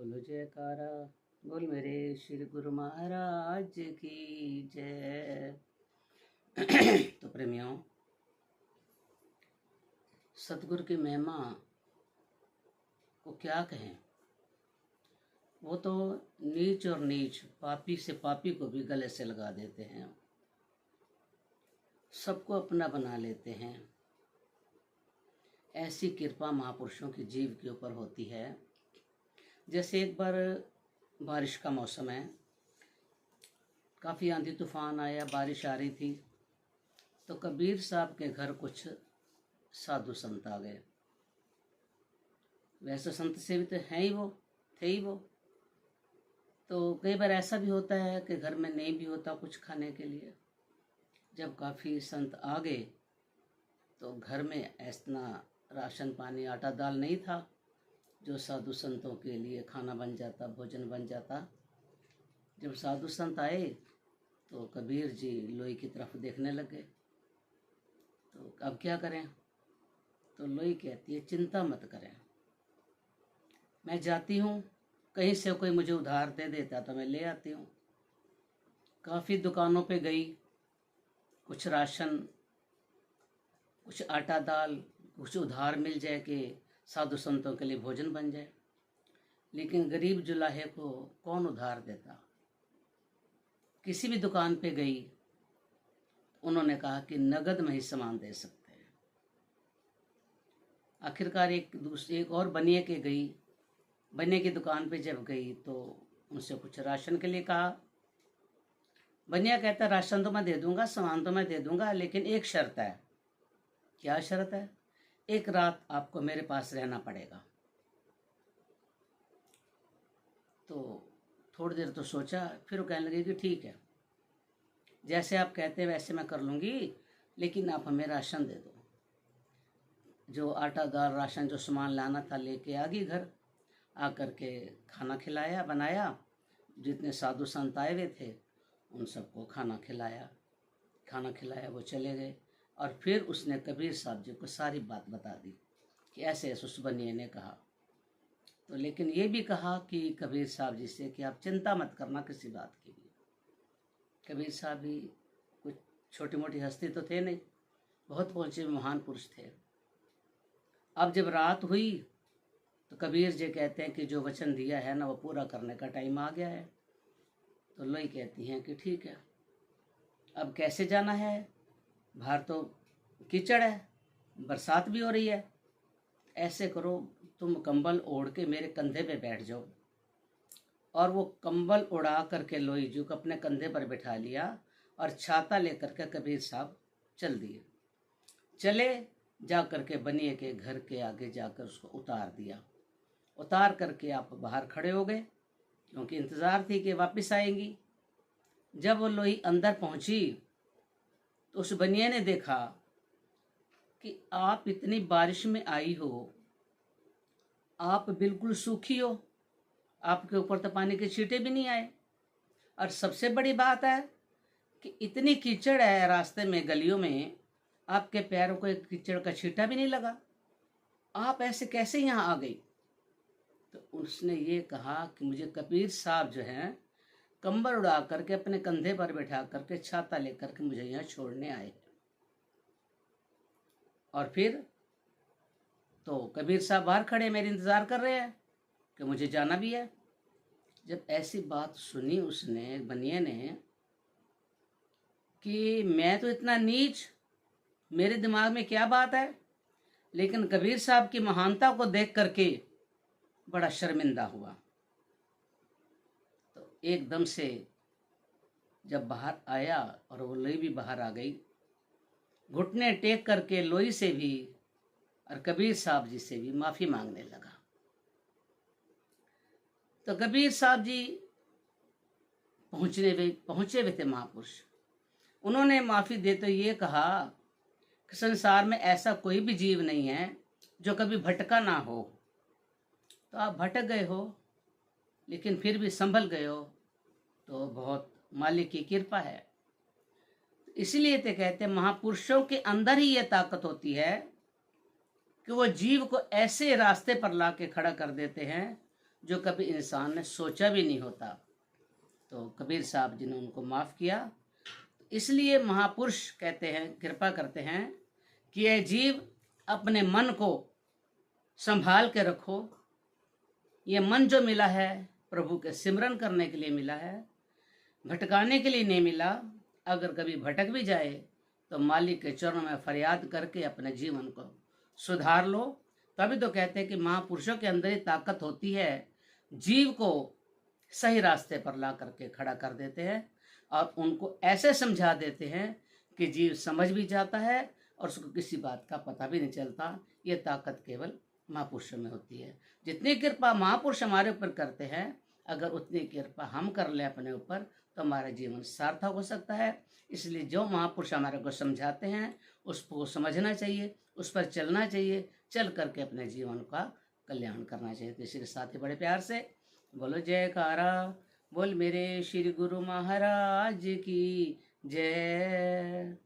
बोलो जयकारा, बोल मेरे श्री गुरु महाराज की जय। तो प्रेमियों, सतगुरु की महिमा को क्या कहें। वो तो नीच और नीच, पापी से पापी को भी गले से लगा देते हैं, सबको अपना बना लेते हैं। ऐसी कृपा महापुरुषों की जीव के ऊपर होती है। जैसे एक बार बारिश का मौसम है, काफ़ी आंधी तूफान आया, बारिश आ रही थी, तो कबीर साहब के घर कुछ साधु संत आ गए। वैसे संत से भी तो हैं ही, वो थे ही वो। तो कई बार ऐसा भी होता है कि घर में नहीं भी होता कुछ खाने के लिए। जब काफ़ी संत आ गए तो घर में इतना राशन पानी आटा दाल नहीं था जो साधु संतों के लिए खाना बन जाता, भोजन बन जाता। जब साधु संत आए तो कबीर जी लोई की तरफ देखने लगे। तो अब क्या करें? तो लोई कहती है, चिंता मत करें, मैं जाती हूँ, कहीं से कोई मुझे उधार दे देता तो मैं ले आती हूँ। काफ़ी दुकानों पे गई, कुछ राशन, कुछ आटा दाल, कुछ उधार मिल जाए कि साधु संतों के लिए भोजन बन जाए। लेकिन गरीब जुलाहे को कौन उधार देता। किसी भी दुकान पे गई, उन्होंने कहा कि नगद में ही सामान दे सकते हैं। आखिरकार एक और बनिए के गई, बनिए की दुकान पे जब गई तो उनसे कुछ राशन के लिए कहा। बनिया कहता, राशन तो मैं दे दूंगा, सामान तो मैं दे दूंगा, लेकिन एक शर्त है। क्या शर्त है? एक रात आपको मेरे पास रहना पड़ेगा। तो थोड़ी देर तो सोचा, फिर वो कहने लगे कि ठीक है, जैसे आप कहते हैं वैसे मैं कर लूँगी, लेकिन आप हमें राशन दे दो। जो आटा दाल राशन जो सामान लाना था लेके आ गई घर। आकर के खाना खिलाया, बनाया। जितने साधु संत आए हुए थे उन सबको खाना खिलाया, वो चले गए। और फिर उसने कबीर साहब जी को सारी बात बता दी कि ऐसे ऐसे उस बनिए ने कहा। तो लेकिन ये भी कहा कि कबीर साहब जी से कि आप चिंता मत करना किसी बात की भी। कबीर साहब भी कुछ छोटी मोटी हस्ती तो थे नहीं, बहुत पहुँचे महान पुरुष थे। अब जब रात हुई तो कबीर जी कहते हैं कि जो वचन दिया है ना, वो पूरा करने का टाइम आ गया है। तो लोई कहती हैं कि ठीक है, अब कैसे जाना है? बाहर तो कीचड़ है, बरसात भी हो रही है। ऐसे करो, तुम कंबल ओढ़ के मेरे कंधे पे बैठ जाओ। और वो कंबल उड़ा करके लोई जी को अपने कंधे पर बैठा लिया और छाता लेकर के कबीर साहब चल दिए। चले, जा करके बनिए के घर के आगे जाकर उसको उतार दिया। उतार करके आप बाहर खड़े हो गए, क्योंकि इंतज़ार थी कि वापस आएंगी। जब वो लोई अंदर पहुंची तो उस बनिए ने देखा कि आप इतनी बारिश में आई हो, आप बिल्कुल सूखी हो, आपके ऊपर तो पानी के छींटे भी नहीं आए। और सबसे बड़ी बात है कि इतनी कीचड़ है रास्ते में, गलियों में, आपके पैरों को एक कीचड़ का छींटा भी नहीं लगा। आप ऐसे कैसे यहाँ आ गई? तो उसने ये कहा कि मुझे कबीर साहब जो हैं कंबल उड़ा करके अपने कंधे पर बैठा करके छाता लेकर के मुझे यहाँ छोड़ने आए। और फिर तो कबीर साहब बाहर खड़े मेरे इंतज़ार कर रहे हैं कि मुझे जाना भी है। जब ऐसी बात सुनी उसने, बनिए ने, कि मैं तो इतना नीच, मेरे दिमाग में क्या बात है। लेकिन कबीर साहब की महानता को देख करके बड़ा शर्मिंदा हुआ। तो एकदम से जब बाहर आया और वो लोई भी बाहर आ गई, घुटने टेक करके लोई से भी और कबीर साहब जी से भी माफ़ी मांगने लगा। तो कबीर साहब जी पहुँचे हुए थे महापुरुष। उन्होंने माफ़ी देते ये कहा कि संसार में ऐसा कोई भी जीव नहीं है जो कभी भटका ना हो। तो आप भटक गए हो, लेकिन फिर भी संभल गए हो, तो बहुत मालिक की कृपा है। इसीलिए तो कहते हैं महापुरुषों के अंदर ही ये ताकत होती है कि वो जीव को ऐसे रास्ते पर ला के खड़ा कर देते हैं जो कभी इंसान ने सोचा भी नहीं होता। तो कबीर साहब जी ने उनको माफ़ किया। इसलिए महापुरुष कहते हैं, कृपा करते हैं कि ये जीव अपने मन को संभाल के रखो। ये मन जो मिला है प्रभु के सिमरन करने के लिए मिला है, भटकाने के लिए नहीं मिला। अगर कभी भटक भी जाए तो मालिक के चरणों में फरियाद करके अपने जीवन को सुधार लो। तभी तो कहते हैं कि महापुरुषों के अंदर ही ताकत होती है, जीव को सही रास्ते पर ला करके खड़ा कर देते हैं और उनको ऐसे समझा देते हैं कि जीव समझ भी जाता है और उसको किसी बात का पता भी नहीं चलता। ये ताकत केवल महापुरुषों में होती है। जितनी कृपा महापुरुष हमारे ऊपर करते हैं, अगर उतनी कृपा हम कर लें अपने ऊपर तो हमारा जीवन सार्थक हो सकता है। इसलिए जो महापुरुष हमारे को समझाते हैं उसको समझना चाहिए, उस पर चलना चाहिए, चल करके अपने जीवन का कल्याण करना चाहिए। तो इसके साथ ही बड़े प्यार से बोलो जयकारा, बोल मेरे श्री गुरु महाराज की जय।